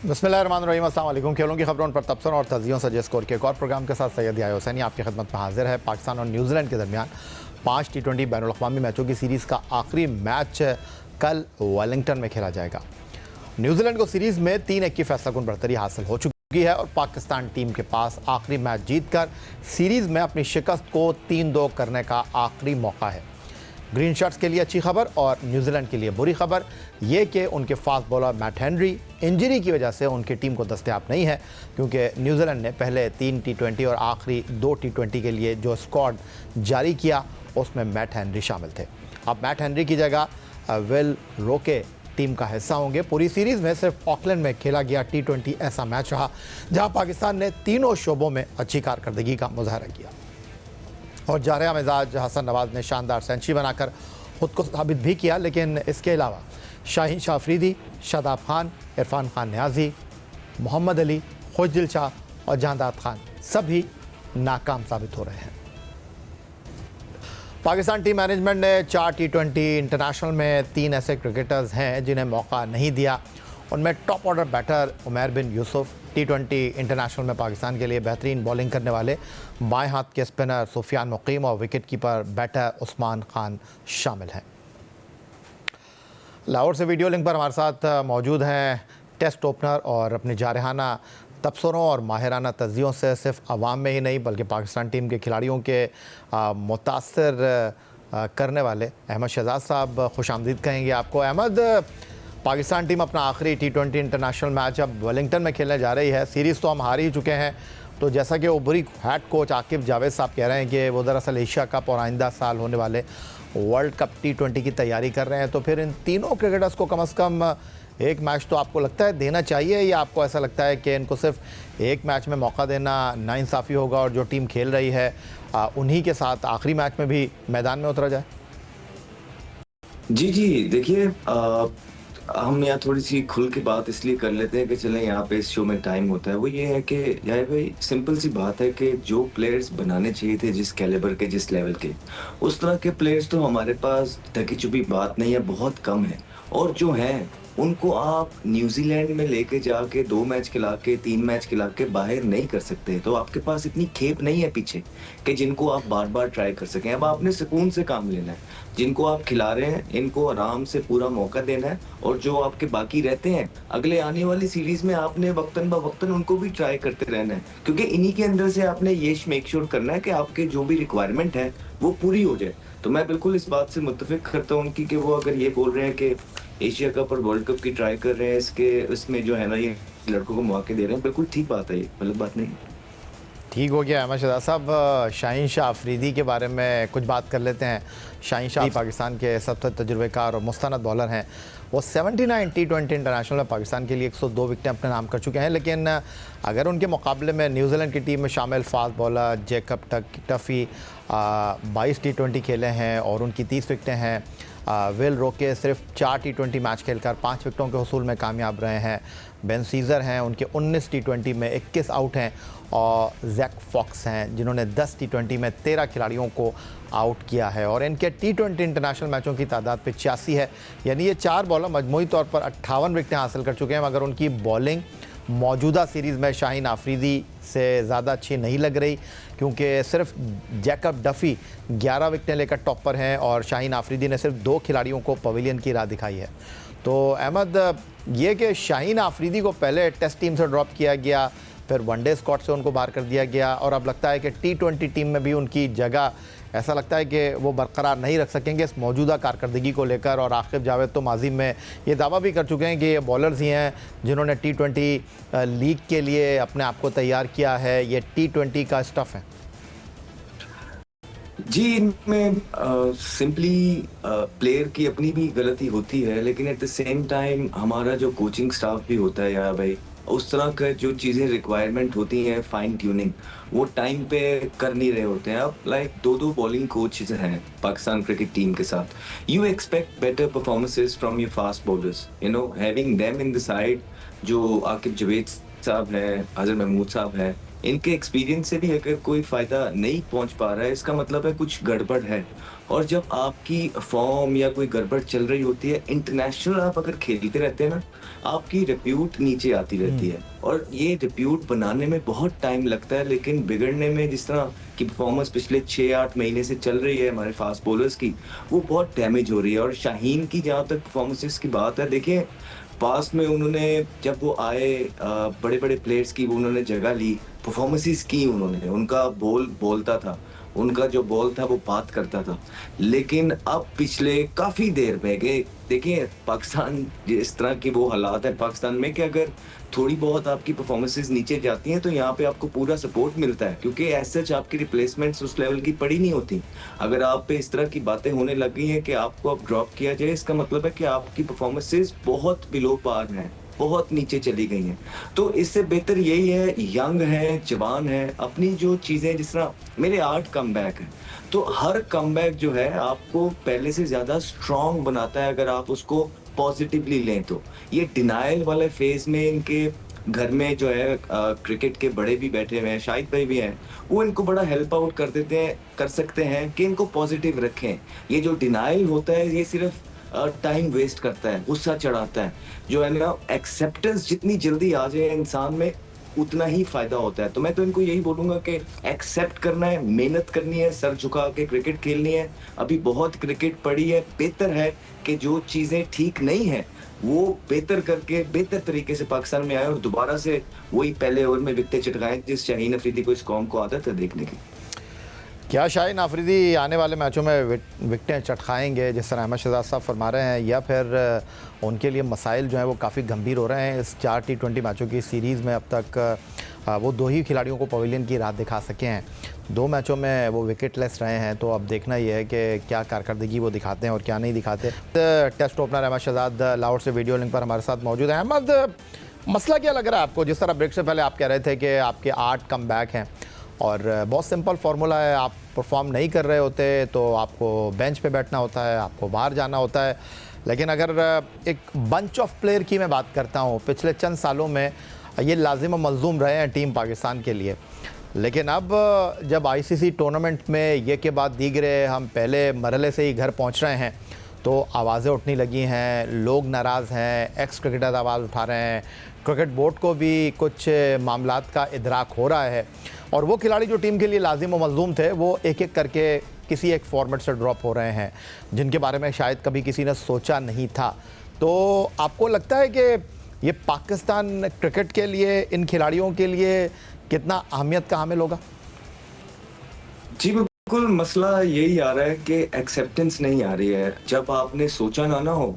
बिस्मिल्लाहिर्रहमानिर्रहीम, अस्सलाम वालेकुम। खेलों की खबरों पर तबसर और तजियों से जिस स्कोर के एक और प्रोग्राम के साथ सैयद याहिया हुसैनी आपकी खिदमत में हाजिर है। पाकिस्तान और न्यूजीलैंड के दरमियान 5 T20 बैनुल अक़वामी मैचों की सीरीज़ का आखिरी मैच कल वेलिंगटन में खेला जाएगा। न्यूजीलैंड को सीरीज़ में 3-1 की फैसलाकुन बढ़तरी हासिल हो चुकी है और पाकिस्तान टीम के पास आखिरी मैच जीतकर सीरीज़ में अपनी शिकस्त को 3-2 करने का आखिरी मौका है। ग्रीन शर्ट्स के लिए अच्छी खबर और न्यूजीलैंड के लिए बुरी खबर ये कि उनके fast bowler Matt Henry injury की वजह से उनकी टीम को दस्तयाब नहीं है, क्योंकि न्यूजीलैंड ने पहले 3 T20 और आखिरी 2 T20 के लिए जो स्क्वाड जारी किया उसमें मैट हेनरी शामिल थे। अब मैट हेनरी की जगह विल रोके टीम का हिस्सा होंगे। पूरी सीरीज़ में सिर्फ ऑकलैंड में खेला गया T20 ऐसा मैच रहा जहां पाकिस्तान ने तीनों शोबों में अच्छी कारकर्दगी का मुजाहरा किया और जारहा मिजाज हसन नवाज ने शानदार सेंचुरी बनाकर ख़ुद को साबित भी किया। लेकिन इसके अलावा शाहीन शाह अफरीदी, शादाब खान, इरफान खान न्याजी, मोहम्मद अली, खुशदिल शाह और जहांदाद खान सभी नाकाम साबित हो रहे हैं। पाकिस्तान टीम मैनेजमेंट ने 4 T20 इंटरनेशनल में 3 ऐसे क्रिकेटर्स हैं जिन्हें मौका नहीं दिया। उनमें टॉप ऑर्डर बैटर उमैर बिन यूसुफ, T20 इंटरनेशनल में पाकिस्तान के लिए बेहतरीन बॉलिंग करने वाले बाएं हाथ के स्पिनर सुफियान मुकीम और wicket keeper batter Usman Khan शामिल हैं। लाहौर से वीडियो लिंक पर हमारे साथ मौजूद हैं टेस्ट ओपनर और अपने जारहाना तबसरों और माहिराना तज्जियों से सिर्फ अवाम में ही नहीं बल्कि पाकिस्तान टीम के खिलाड़ियों के मुतासर करने वाले अहमद शहजाद साहब, खुश आमदीद कहेंगे आपको। अहमद, पाकिस्तान टीम अपना आखिरी T20 इंटरनेशनल मैच अब वेलिंगटन में खेलने जा रही है। सीरीज़ तो हम हार ही चुके हैं, तो जैसा कि उभरी हेड कोच आकिब जावेद साहब कह रहे हैं कि वो दरअसल एशिया कप और आइंदा साल होने वाले वर्ल्ड कप T20 की तैयारी कर रहे हैं, तो फिर इन तीनों क्रिकेटर्स को कम से कम एक मैच तो आपको लगता है देना चाहिए, या आपको ऐसा लगता है कि इनको सिर्फ एक मैच में मौका देना नाइंसाफ़ी होगा और जो टीम खेल रही है उन्हीं के साथ आखिरी मैच में भी मैदान में उतरा जाए? जी, देखिए हम यहाँ थोड़ी सी खुल के बात इसलिए कर लेते हैं कि चलें यहाँ पे इस शो में टाइम होता है। वो ये है कि यार भाई सिंपल सी बात है कि जो प्लेयर्स बनाने चाहिए थे जिस कैलिबर के, जिस लेवल के, उस तरह के प्लेयर्स तो हमारे पास ढकी छुपी बात नहीं है, बहुत कम है। और जो हैं उनको आप न्यूजीलैंड में लेके जाके 2 मैच खिला के 3 मैच खिला के बाहर नहीं कर सकते। तो आपके पास इतनी खेप नहीं है पीछे कि जिनको आप बार-बार ट्राई कर सकें। अब आपने सुकून से काम लेना है। जिनको आप खिला रहे हैं इनको आराम से पूरा मौका देना है और जो आपके बाकी रहते हैं अगले आने वाली सीरीज़ में आपने वक्तन ब वक्तन उनको भी ट्राई करते रहना है। क्योंकि इन्हीं के अंदर से आपने ये मेक श्योर करना है कि आपके जो भी रिक्वायरमेंट है वो पूरी हो जाए। तो मैं बिल्कुल इस बात से मुत्तफ़िक करता हूँ उनकी कि वो अगर ये बोल रहे हैं कि एशिया कप और वर्ल्ड कप की ट्राई कर रहे हैं, इसमें जो है ना ये लड़कों को मौके दे रहे हैं, बिल्कुल ठीक बात है, ये गलत बात नहीं। ठीक हो गया अहमद शहजाद साहब। शाहीन शाह अफरीदी के बारे में कुछ बात कर लेते हैं। शाहीन शाह पाकिस्तान के सबसे तजुर्बेकार और मुस्तनद बॉलर हैं। वो 79 T20 इंटरनेशनल में पाकिस्तान के लिए 102 विकेटें अपने नाम कर चुके हैं। लेकिन अगर उनके मुकाबले में न्यूजीलैंड की टीम में शामिल फास्ट बॉलर जैकब टफ़ी 22 T20 खेले हैं और उनकी 30 विकेटें हैं। विल रोके सिर्फ 4 T20 मैच खेलकर 5 विकेटों के हसूल में कामयाब रहे हैं। बेन सीज़र हैं, उनके 19 T20 में 21 आउट हैं। और जैक फॉक्स हैं जिन्होंने 10 T20 में 13 खिलाड़ियों को आउट किया है और इनके T20 इंटरनेशनल मैचों की तादाद 85 है। यानी ये 4 बॉलर मजमूई तौर पर 58 विकेटें हासिल कर चुके हैं, मगर उनकी बॉलिंग मौजूदा सीरीज़ में शाहीन अफरीदी से ज़्यादा अच्छी नहीं लग रही, क्योंकि सिर्फ जैकब डफ़ी 11 विकेटें लेकर टॉप पर हैं और शाहीन अफरीदी ने सिर्फ 2 खिलाड़ियों को पवेलियन की राह दिखाई है। तो अहमद, ये कि शाहीन अफरीदी को पहले टेस्ट टीम से ड्रॉप किया गया, फिर वनडे स्क्वाड से उनको बाहर कर दिया गया और अब लगता है कि T20 टीम में भी उनकी जगह ऐसा लगता है कि वो बरकरार नहीं रख सकेंगे इस मौजूदा कारकर्दगी को लेकर। और आकिब जावेद तो माजी में ये दावा भी कर चुके हैं कि ये बॉलर्स ही हैं जिन्होंने T20 लीग के लिए अपने आप को तैयार किया है, ये T20 का स्टफ़ है। जी, इनमें सिंपली प्लेयर की अपनी भी गलती होती है, लेकिन एट द सेम टाइम हमारा जो कोचिंग स्टाफ भी होता है यार भाई, उस तरह का जो चीज़ें रिक्वायरमेंट होती हैं फाइन ट्यूनिंग, वो टाइम पे कर नहीं रहे होते हैं। अब लाइक 2-2 बॉलिंग कोचेस हैं पाकिस्तान क्रिकेट टीम के साथ। You expect better performances from your fast bowlers, you know, having them in the side. जो आकिब जावेद साहब हैं, अजहर महमूद साहब हैं, इनके एक्सपीरियंस से भी अगर कोई फ़ायदा नहीं पहुँच पा रहा है, इसका मतलब है कुछ गड़बड़ है। और जब आपकी फ़ॉर्म या कोई गड़बड़ चल रही होती है, इंटरनेशनल आप अगर खेलते रहते हैं ना, आपकी रिप्यूट नीचे आती रहती है और ये रिप्यूट बनाने में बहुत टाइम लगता है, लेकिन बिगड़ने में जिस तरह की परफ़ॉर्मेंस पिछले 6-8 महीने से चल रही है हमारे फ़ास्ट बॉलर्स की, वो बहुत डैमेज हो रही है। और शाहीन की जहाँ तक परफ़ॉर्मेंसेस की बात है, देखिए पास्ट में उन्होंने जब वो आए बड़े-बड़े प्लेयर्स की वो उन्होंने जगह ली, परफ़ॉर्मेंसेस की उन्होंने, उनका बॉल बोलता था, उनका जो बॉल था वो बात करता था। लेकिन अब पिछले काफ़ी देर में कि देखिए पाकिस्तान जिस तरह के वो हालात हैं पाकिस्तान में कि अगर थोड़ी बहुत आपकी परफ़ॉर्मेंसेस नीचे जाती हैं तो यहाँ पे आपको पूरा सपोर्ट मिलता है क्योंकि एज़ सच आपकी रिप्लेसमेंट्स उस लेवल की पड़ी नहीं होती। अगर आप पे इस तरह की बातें होने लग गई हैं कि आपको अब ड्रॉप किया जाए, इसका मतलब है कि आपकी परफ़ॉर्मेंसेस बहुत बिलो पार हैं, बहुत नीचे चली गई हैं। तो इससे बेहतर यही है, यंग है, जवान है, अपनी जो चीज़ें जिस तरह मेरे 8 कमबैक हैं, तो हर कमबैक जो है आपको पहले से ज़्यादा स्ट्रॉन्ग बनाता है अगर आप उसको पॉज़िटिवली लें तो। ये डिनायल वाले फ़ेज़ में इनके घर में जो है क्रिकेट के बड़े भी बैठे हुए हैं, शाहिद भाई भी हैं, वो इनको बड़ा हेल्प आउट कर सकते हैं कि इनको पॉज़िटिव रखें। ये जो डिनायल होता है ये सिर्फ़ टाइम वेस्ट करता है, गुस्सा चढ़ाता है। जो है ना एक्सेप्टेंस जितनी जल्दी आ जाए इंसान में, उतना ही फ़ायदा होता है। तो मैं तो इनको यही बोलूँगा कि एक्सेप्ट करना है, मेहनत करनी है, सर झुका के क्रिकेट खेलनी है। अभी बहुत क्रिकेट पड़ी है, बेहतर है कि जो चीज़ें ठीक नहीं हैं, वो बेहतर करके बेहतर तरीके से पाकिस्तान में आएँ और दोबारा से वही पहले ओवर में विकेटें चटकाएँ, जिस शाहीन अफरीदी को इस कौम को आदत है देखने की। क्या शाहीन अफरीदी आने वाले मैचों में विकटें चटखाएंगे जिस तरह अहमद शहजाद साहब फरमा रहे हैं, या फिर उनके लिए मसाइल जो हैं वो काफ़ी गंभीर हो रहे हैं? इस 4 T20 मैचों की सीरीज़ में अब तक वो 2 ही खिलाड़ियों को पवेलियन की राह दिखा सके हैं। 2 मैचों में वो विकेटलेस रहे हैं, तो अब देखना ये है कि क्या कारकर्दगी वो दिखाते हैं और क्या नहीं दिखाते। टेस्ट ओपनर अहमद शहजाद लाहौर से वीडियो लिंक पर हमारे साथ मौजूद हैं। अहमद, मसला क्या लग रहा है आपको? जिस तरह ब्रेक से पहले आप कह रहे थे कि आपके 8 कमबैक हैं और बहुत सिंपल फार्मूला है, आप परफॉर्म नहीं कर रहे होते तो आपको बेंच पे बैठना होता है, आपको बाहर जाना होता है। लेकिन अगर एक बंच ऑफ प्लेयर की मैं बात करता हूँ, पिछले चंद सालों में ये लाजिम व मलजूम रहे हैं टीम पाकिस्तान के लिए। लेकिन अब जब आईसीसी टूर्नामेंट में ये के बाद दीगरे हम पहले मरहले से ही घर पहुँच रहे हैं, तो आवाज़ें उठने लगी हैं, लोग नाराज़ हैं, एक्स क्रिकेटर आवाज़ उठा रहे हैं, क्रिकेट बोर्ड को भी कुछ मामलात का इदराक हो रहा है और वो खिलाड़ी जो टीम के लिए लाजिम व मलजूम थे वो एक एक करके किसी एक फॉर्मेट से ड्रॉप हो रहे हैं, जिनके बारे में शायद कभी किसी ने सोचा नहीं था। तो आपको लगता है कि ये पाकिस्तान क्रिकेट के लिए, इन खिलाड़ियों के लिए कितना अहमियत का हामिल होगा? जी, बिल्कुल मसला यही आ रहा है कि एक्सेप्टेंस नहीं आ रही है। जब आपने सोचा ना हो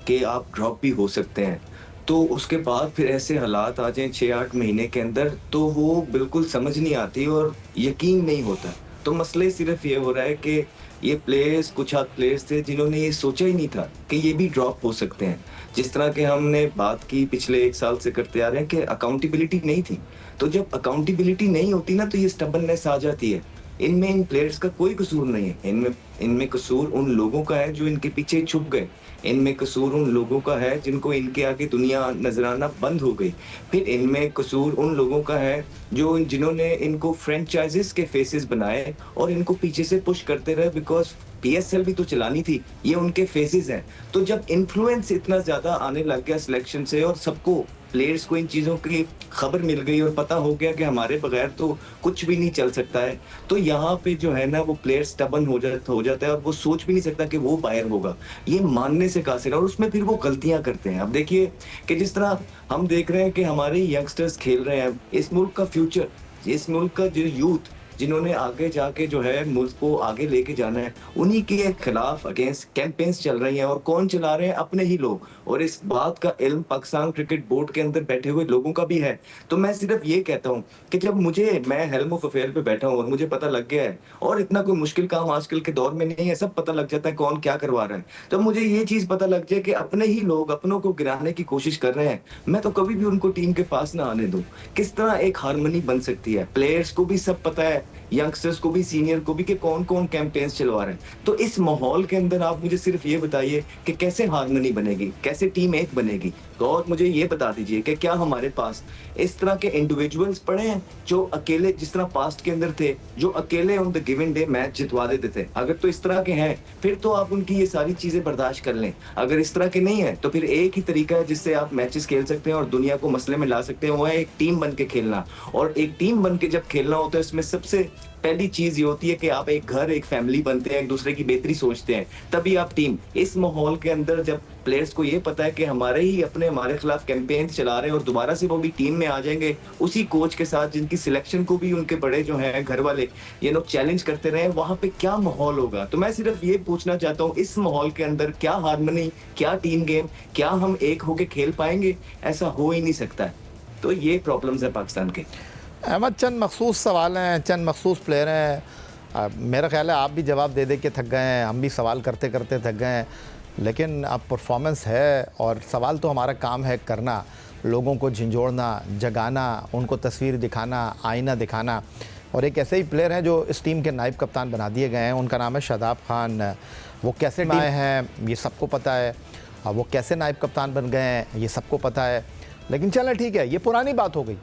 कि आप ड्रॉप भी हो सकते हैं, तो उसके बाद फिर ऐसे हालात आ जाएँ 6-8 महीने के अंदर, तो वो बिल्कुल समझ नहीं आती और यकीन नहीं होता। तो मसला ही सिर्फ़ ये हो रहा है कि ये प्लेयर्स कुछ आध प्लेयर्स थे जिन्होंने ये सोचा ही नहीं था कि ये भी ड्रॉप हो सकते हैं। जिस तरह के हमने बात की पिछले 1 साल से करते आ रहे हैं कि अकाउंटेबिलिटी नहीं थी। तो जब अकाउंटेबिलिटी नहीं होती ना तो ये स्टबर्ननेस आ जाती है। इनमें इन प्लेयर्स का कोई कसूर नहीं है। इनमें इनमें कसूर उन लोगों का है जो इनके पीछे छुप गए। इनमें कसूर उन लोगों का है जिनको इनके आगे दुनिया नज़र आना बंद हो गई। फिर इनमें कसूर उन लोगों का है जो जिन्होंने इनको फ्रैंचाइज़ीज़ के फेसेस बनाए और इनको पीछे से पुश करते रहे बिकॉज़ पीएसएल भी तो चलानी थी, ये उनके फेसेस हैं। तो जब इन्फ्लुएंस इतना ज़्यादा आने लग गया सिलेक्शन से और सबको प्लेयर्स को इन चीज़ों की खबर मिल गई और पता हो गया कि हमारे बगैर तो कुछ भी नहीं चल सकता है, तो यहाँ पे जो है ना वो प्लेयर स्टबर्न हो जाता है और वो सोच भी नहीं सकता कि वो बाहर होगा। ये मानने से कासिर है और उसमें फिर वो गलतियाँ करते हैं। अब देखिए कि जिस तरह हम देख रहे हैं कि हमारे यंगस्टर्स खेल रहे हैं, इस मुल्क का फ्यूचर, इस मुल्क का जो यूथ जिन्होंने आगे जाके जो है मुल्क को आगे लेके जाना है, उन्हीं के खिलाफ अगेंस्ट कैंपेन्स चल रही हैं और कौन चला रहे हैं? अपने ही लोग। और इस बात का इल्म पाकिस्तान क्रिकेट बोर्ड के अंदर बैठे हुए लोगों का भी है। तो मैं सिर्फ ये कहता हूँ कि जब मैं हेल्म ऑफ अफेयर पे बैठा हूँ और मुझे पता लग गया है और इतना कोई मुश्किल काम आजकल के दौर में नहीं है, सब पता लग जाता है कौन क्या करवा रहा है। तो मुझे ये चीज़ पता लग जाए कि अपने ही लोग अपनों को गिराने की कोशिश कर रहे हैं, मैं तो कभी भी उनको टीम के पास ना आने दूँ। किस तरह एक हार्मनी बन सकती है? प्लेयर्स को भी सब पता है, यंगस्टर्स को भी, सीनियर को भी, कि कौन कौन कैंपेन्स चलवा रहे हैं। तो इस माहौल के अंदर आप मुझे सिर्फ ये बताइए कि कैसे हार्मनी बनेगी, कैसे टीम एक बनेगी। तो और मुझे ये बता दीजिए कि क्या हमारे पास इस तरह के इंडिविजुअल्स पड़े हैं जो अकेले, जिस तरह पास्ट के अंदर थे, जो अकेले on the given day match जितवा देते थे। अगर तो इस तरह के हैं फिर तो आप उनकी ये सारी चीजें बर्दाश्त कर लें। अगर इस तरह के नहीं है तो फिर एक ही तरीका है जिससे आप मैचेस खेल सकते हैं और दुनिया को मसले में ला सकते हैं, वो है एक टीम बन के खेलना। और एक टीम बन के जब खेलना होता है इसमें सबसे पहली चीज ये होती है कि आप एक घर, एक फैमिली बनते हैं, एक दूसरे की बेहतरी सोचते हैं, तभी आप टीम। इस माहौल के अंदर जब प्लेयर्स को ये पता है कि हमारे ही अपने हमारे खिलाफ कैंपेन चला रहे हैं और दोबारा से वो भी टीम में आ जाएंगे उसी कोच के साथ जिनकी सिलेक्शन को भी उनके बड़े जो हैं घर वाले ये लोग चैलेंज करते रहे, वहां पे क्या माहौल होगा। तो मैं सिर्फ ये पूछना चाहता हूँ, इस माहौल के अंदर क्या हार्मनी, क्या टीम गेम, क्या हम एक होके खेल पाएंगे? ऐसा हो ही नहीं सकता है। तो ये प्रॉब्लम्स है पाकिस्तान के। अहमद, चंद मखसूस सवाल हैं, चंद मखसूस प्लेयर हैं। मेरा ख्याल है आप भी जवाब दे दे के थक गए हैं, हम भी सवाल करते करते थक गए हैं, लेकिन अब परफॉर्मेंस है और सवाल तो हमारा काम है करना, लोगों को झंझोड़ना, जगाना, उनको तस्वीर दिखाना, आईना दिखाना। और एक ऐसे ही प्लेयर हैं जो इस टीम के नायब कप्तान बना दिए गए हैं, उनका नाम है शादाब खान। वो कैसे आए हैं ये सबको पता है, वो कैसे नायब कप्तान बन गए हैं ये सबको पता है। लेकिन चलें ठीक है, ये पुरानी बात हो गई।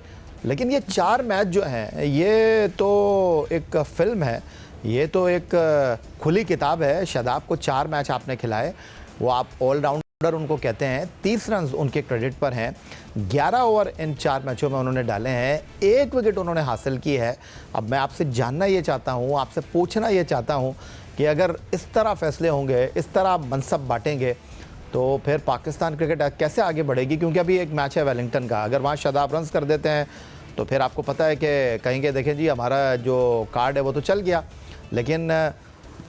लेकिन ये 4 मैच जो हैं ये तो एक फ़िल्म है, ये तो एक खुली किताब है। शादाब को 4 मैच आपने खिलाए, वो आप ऑलराउंडर उनको कहते हैं। 30 रन उनके क्रेडिट पर हैं, 11 ओवर इन 4 मैचों में उन्होंने डाले हैं, 1 विकेट उन्होंने हासिल की है। अब मैं आपसे जानना ये चाहता हूँ, आपसे पूछना ये चाहता हूँ कि अगर इस तरह फैसले होंगे, इस तरह मनसब बांटेंगे, तो फिर पाकिस्तान क्रिकेट कैसे आगे बढ़ेगी? क्योंकि अभी एक मैच है वेलिंगटन का, अगर वहाँ शादाब रन्स कर देते हैं तो फिर आपको पता है कि कहेंगे देखें जी हमारा जो कार्ड है वो तो चल गया। लेकिन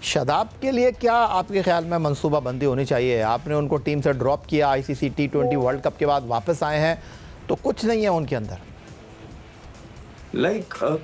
शादाब के लिए क्या आपके ख्याल में मंसूबा बंदी होनी चाहिए? आपने उनको टीम से ड्रॉप किया, आईसीसी T20 वर्ल्ड कप के बाद वापस आए हैं, तो कुछ नहीं है उनके अंदर।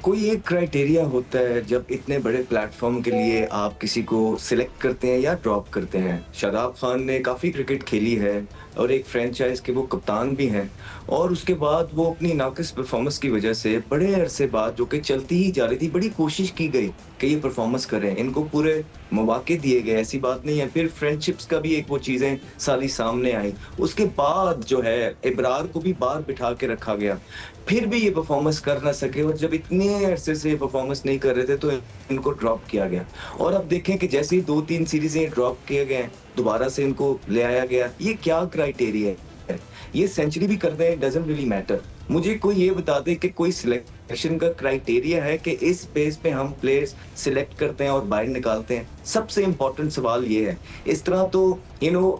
कोई एक क्राइटेरिया होता है जब इतने बड़े प्लेटफॉर्म के लिए आप किसी को सिलेक्ट करते हैं या ड्रॉप करते हैं। शादाब खान ने काफ़ी क्रिकेट खेली है और एक फ्रेंचाइज के वो कप्तान भी हैं, और उसके बाद वो अपनी नाकिस परफॉर्मेंस की वजह से बड़े अरसे बाद, जो कि चलती ही जा रही थी, बड़ी कोशिश की गई कि ये परफॉर्मेंस करें, इनको पूरे मौके दिए गए, ऐसी बात नहीं है। फिर फ्रेंडशिप्स का भी एक वो चीज़ें सारी सामने आई, उसके बाद जो है इब्रार को भी बाहर बिठा के रखा गया, फिर भी ये परफॉर्मेंस कर ना सके, और जब इतने अरसे से परफॉर्मेंस नहीं कर रहे थे तो इनको ड्रॉप किया गया। और अब देखें कि जैसे ही 2-3 सीरीजें ड्रॉप किए गए, दोबारा से इनको ले आया गया। ये क्या क्राइटेरिया है? ये सेंचुरी भी कर दें, डजंट रियली मैटर। मुझे कोई ये बता दे कि कोई सिलेक्शन का क्राइटेरिया है कि इस बेस पे हम प्लेयर्स सिलेक्ट करते हैं और बाहर निकालते हैं। सबसे इंपॉर्टेंट सवाल ये है। इस तरह तो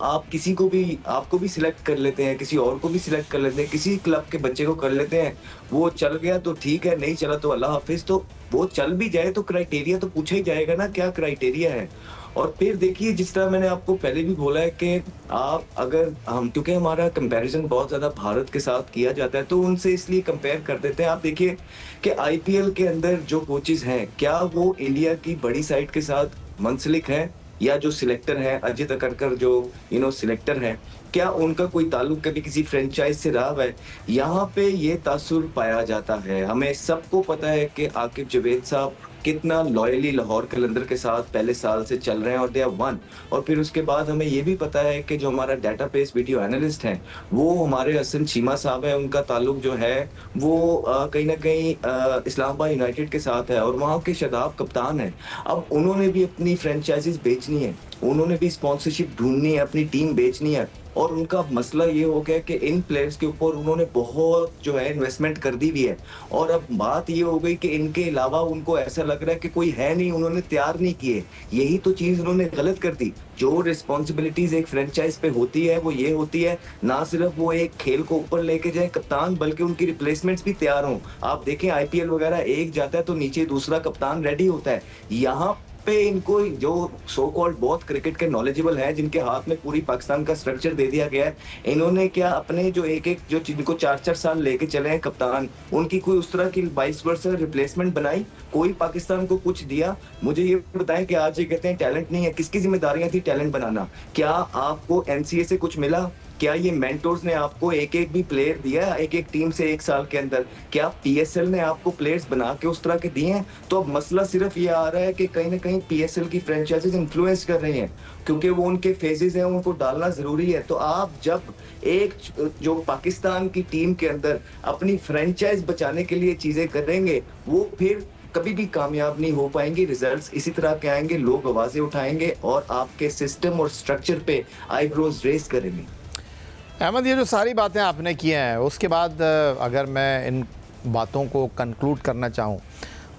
आप किसी को भी, आपको भी सिलेक्ट कर लेते हैं, किसी और को भी सिलेक्ट कर लेते हैं, किसी क्लब के बच्चे को कर लेते हैं, वो चल गया तो ठीक है, नहीं चला तो अल्लाह हाफिज। तो वो चल भी जाए तो क्राइटेरिया तो पूछा ही जाएगा ना, क्या क्राइटेरिया है। और फिर देखिए, जिस तरह मैंने आपको पहले भी बोला है कि आप अगर हम, क्योंकि हमारा कंपैरिजन बहुत ज़्यादा भारत के साथ किया जाता है, तो उनसे इसलिए कंपेयर कर देते हैं। आप देखिए कि आईपीएल के अंदर जो कोचेस हैं, क्या वो इंडिया की बड़ी साइड के साथ मुंसलिक हैं, या जो सिलेक्टर है अजित अकरकर जो सिलेक्टर हैं, क्या उनका कोई ताल्लुक कभी किसी फ्रेंचाइज से रहा है? यहाँ पे ये तासुर पाया जाता है। हमें सबको पता है कि आकिब जावेद साहब कितना लॉयली लाहौर कलंदर के साथ पहले साल से चल रहे हैं और दे हैव वन। और फिर उसके बाद हमें ये भी पता है कि जो हमारा डेटाबेस वीडियो एनालिस्ट हैं वो हमारे हसन चीमा साहब हैं, उनका ताल्लुक जो है वो कहीं ना कहीं इस्लामाबाद यूनाइटेड के साथ है और वहाँ के शादाब कप्तान हैं। अब उन्होंने भी अपनी फ्रेंचाइजीज बेचनी है, उन्होंने भी स्पॉन्सरशिप ढूंढनी है, अपनी टीम बेचनी है, और उनका मसला ये हो गया कि इन प्लेयर्स के ऊपर उन्होंने बहुत जो है इन्वेस्टमेंट कर दी भी है। और अब बात ये हो गई कि इनके अलावा उनको ऐसा लग रहा है कि कोई है नहीं, उन्होंने तैयार नहीं किए। यही तो चीज उन्होंने गलत कर दी। जो रिस्पॉन्सिबिलिटीज एक फ्रेंचाइज पे होती है वो ये होती है, ना सिर्फ वो एक खेल को ऊपर लेके जाए कप्तान, बल्कि उनकी रिप्लेसमेंट्स भी तैयार हों। आप देखें आईपीएल वगैरह एक जाता है तो नीचे दूसरा कप्तान रेडी होता है। यहाँ पे इनको जो सो कॉल्ड बहुत क्रिकेट के नॉलेजेबल है, जिनके हाथ में पूरी पाकिस्तान का स्ट्रक्चर दे दिया गया है, इन्होंने क्या अपने जो एक जो जिनको 4-4 साल लेके चले हैं कप्तान, उनकी कोई उस तरह की 22 वर्ष रिप्लेसमेंट बनाई? कोई पाकिस्तान को कुछ दिया? मुझे ये बताएं कि आज ये कहते हैं टैलेंट नहीं है, किसकी जिम्मेदारियां थी टैलेंट बनाना? क्या आपको एनसीए से कुछ मिला? क्या ये मेंटोर्स ने आपको एक एक भी प्लेयर दिया एक एक टीम से 1 साल के अंदर? क्या पीएसएल ने आपको प्लेयर्स बना के उस तरह के दिए हैं? तो अब मसला सिर्फ ये आ रहा है कि कहीं ना कहीं पीएसएल की फ्रेंचाइजीज इन्फ्लुएंस कर रही हैं, क्योंकि वो उनके फेजेस हैं, उनको डालना जरूरी है। तो आप जब एक जो पाकिस्तान की टीम के अंदर अपनी फ्रेंचाइज बचाने के लिए चीजें करेंगे, वो फिर कभी भी कामयाब नहीं हो पाएंगे। रिजल्ट्स इसी तरह के आएंगे, लोग आवाजें उठाएंगे और आपके सिस्टम और स्ट्रक्चर पे आईब्रोज रेस करेंगे। अहमद, ये जो सारी बातें आपने की हैं, उसके बाद अगर मैं इन बातों को कंक्लूड करना चाहूँ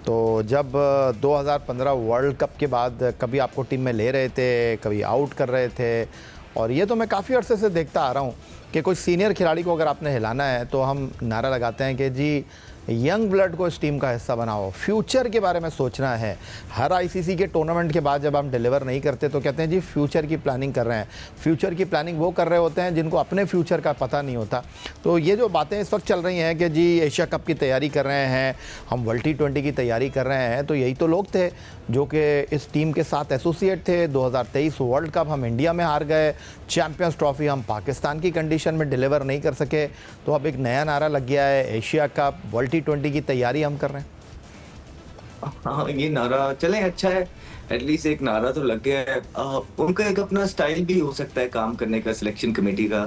तो जब 2015 वर्ल्ड कप के बाद कभी आपको टीम में ले रहे थे, कभी आउट कर रहे थे, और ये तो मैं काफ़ी अरसे से देखता आ रहा हूँ कि कोई सीनियर खिलाड़ी को अगर आपने हिलाना है तो हम नारा लगाते हैं कि जी यंग ब्लड को इस टीम का हिस्सा बनाओ, फ्यूचर के बारे में सोचना है। हर आईसीसी के टूर्नामेंट के बाद जब हम डिलीवर नहीं करते तो कहते हैं जी फ्यूचर की प्लानिंग कर रहे हैं। फ्यूचर की प्लानिंग वो कर रहे होते हैं जिनको अपने फ्यूचर का पता नहीं होता। तो ये जो बातें इस वक्त चल रही हैं कि जी एशिया कप की तैयारी कर रहे हैं, हम वर्ल्ड T20 की तैयारी कर रहे हैं, तो यही तो लोग थे जो कि इस टीम के साथ एसोसिएट थे। 2023 वर्ल्ड कप हम इंडिया में हार गए, चैम्पियंस ट्रॉफी हम पाकिस्तान की कंडीशन में डिलीवर नहीं कर सके, तो अब एक नया नारा लग गया है एशिया कप वर्ल्ड T20 की तैयारी हम कर रहे हैं। हाँ, ये नारा चले अच्छा है, एटलीस्ट एक नारा तो लग गया है। उनका एक अपना स्टाइल भी हो सकता है काम करने का, सिलेक्शन कमेटी का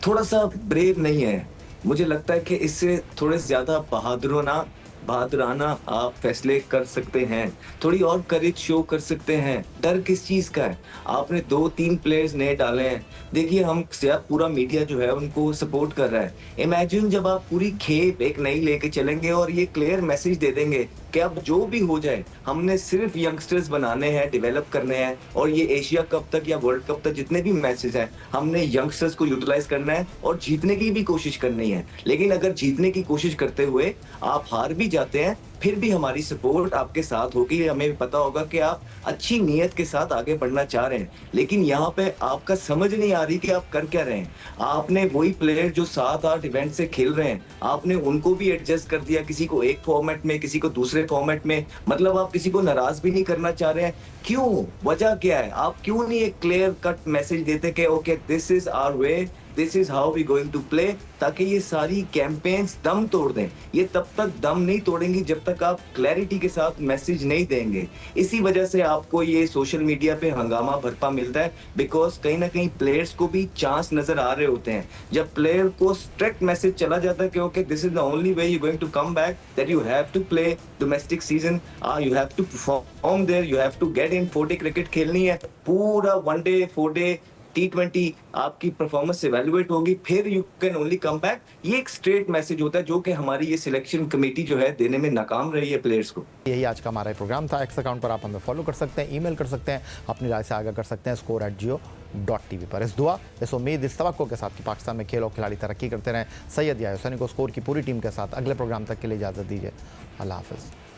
थोड़ा सा ब्रेव नहीं है। मुझे लगता है कि इससे थोड़े ज्यादा बहादुराना आप फैसले कर सकते हैं, थोड़ी और करेज शो कर सकते हैं। डर किस चीज का है? आपने 2-3 प्लेयर्स नए डाले हैं। देखिए, हम पूरा मीडिया जो है उनको सपोर्ट कर रहा है। इमेजिन जब आप पूरी खेप एक नई लेके चलेंगे और ये क्लियर मैसेज दे देंगे कि अब जो भी हो जाए हमने सिर्फ यंगस्टर्स बनाने हैं, डेवलप करने हैं, और ये एशिया कप तक या वर्ल्ड कप तक जितने भी मैचेस हैं हमने यंगस्टर्स को यूटिलाइज करना है और जीतने की भी कोशिश करनी है। लेकिन अगर जीतने की कोशिश करते हुए आप हार भी जाते हैं, फिर भी हमारी सपोर्ट आपके साथ होगी। हमें पता होगा कि आप अच्छी नीयत के साथ आगे बढ़ना चाह रहे हैं, लेकिन यहाँ पे आपका समझ नहीं आ रही कि आप कर क्या रहे हैं। आपने वही प्लेयर जो 7-8 इवेंट से खेल रहे हैं, आपने उनको भी एडजस्ट कर दिया, किसी को एक फॉर्मेट में, किसी को दूसरे फॉर्मेट में। मतलब आप किसी को नाराज भी नहीं करना चाह रहे हैं। क्यों? वजह क्या है? आप क्यों नहीं एक क्लियर कट मैसेज देते कि okay this is our way, this is how we going to play, ताकि ये सारी कैंपेन्स दम तोड़ दें। ये तब तक दम नहीं तोड़ेंगी जब तक आप क्लैरिटी के साथ मैसेज नहीं देंगे। इसी वजह से आपको ये सोशल मीडिया पे हंगामा भरपा मिलता है, बिकॉज कहीं ना कहीं प्लेयर्स को भी चांस नजर आ रहे होते हैं। जब प्लेयर को स्ट्रिक्ट मैसेज चला जाता है कि okay this is the only way you going to come back, that you have to play domestic season, you have to perform there, you have to get in 4 day cricket खेलनी है, पूरा 1 day 4 day T20 आपकी performance evaluate होगी, फिर you can only come back. ये एक straight message होता है जो कि हमारी ये सिलेक्शन कमेटी जो है देने में नाकाम रही है प्लेयर्स को। यही आज का हमारा प्रोग्राम था। एक्स अकाउंट पर आप हमें फॉलो कर सकते हैं, ईमेल कर सकते हैं, अपनी राय से आगाह कर सकते हैं score@jio.tv पर। इस दुआ, इस उम्मीद, इस तवक्को के साथ कि पाकिस्तान में खेल और खिलाड़ी तरक्की करते रहें, सैयद या हुसैनी को स्कोर की पूरी टीम के साथ अगले प्रोग्राम तक के लिए इजाज़त दीजिए। अल्लाह हाफ़िज़।